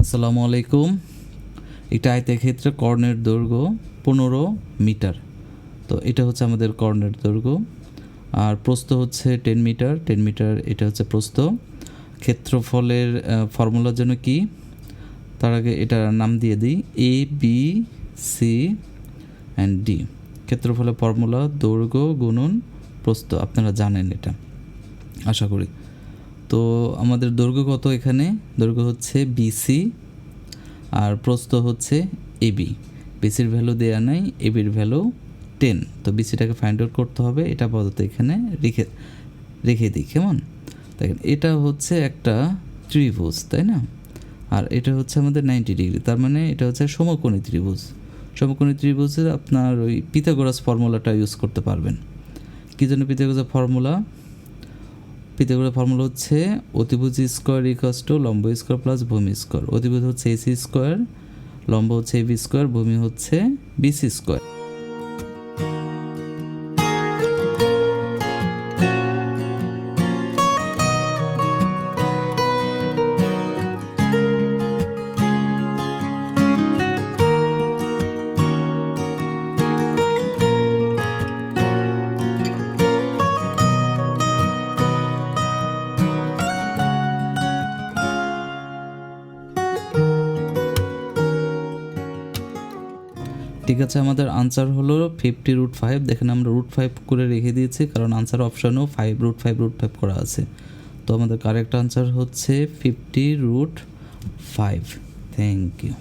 আসসালামু আলাইকুম। একটা আয়তের ক্ষেত্রে কর্ণের দৈর্ঘ্য 15 মিটার। তো এটা হচ্ছে আমাদের কর্ণের দৈর্ঘ্য, আর প্রস্থ হচ্ছে 10 মিটার। 10 মিটার এটা হচ্ছে প্রস্থ। ক্ষেত্রফলের ফর্মুলার জন্য কি, তার আগে এটার নাম দিয়ে দিই A B C and D. ক্ষেত্রফলের ফর্মুলা দৈর্ঘ্য গুণন প্রস্থ, আপনারা জানেন এটা আশা করি। তো আমাদের দৈর্ঘ্য কত, এখানে দৈর্ঘ্য হচ্ছে বিসি আর প্রস্থ হচ্ছে এবি। বিসির ভ্যালু দেওয়া নাই, এবির ভ্যালু 10। তো বিসিটাকে ফাইন্ড আউট করতে হবে, এটা আপাতত এখানে রেখে দিই। কেমন দেখেন, এটা হচ্ছে একটা ত্রিভুজ, তাই না? আর এটা হচ্ছে আমাদের 90 ডিগ্রি, তার মানে এটা হচ্ছে সমকোণী ত্রিভুজ। সমকোণী ত্রিভুজে আপনার ওই পিথাগোরাস ফর্মুলাটা ইউজ করতে পারবেন। কী জন্য পিথাগোরাস ফর্মুলা? পিথাগোরাস ফর্মুলা হচ্ছে অতিভুজ স্কোয়ার ইকুয়ালস টু লম্ব স্কোয়ার প্লাস ভূমি স্কোয়ার। অতিভুজ হচ্ছে এসি স্কোয়ার, লম্ব হচ্ছে এবি স্কোয়ার, ভূমি হচ্ছে বিসি স্কোয়ার। ঠিক আছে, আমাদের আনসার হলো 50√5। দেখেন আমরা √5 করে রেখে দিয়েছি, কারণ আনসার অপশানেও 5√5 করা আছে। তো আমাদের কারেক্ট আনসার হচ্ছে 50√5। Thank you.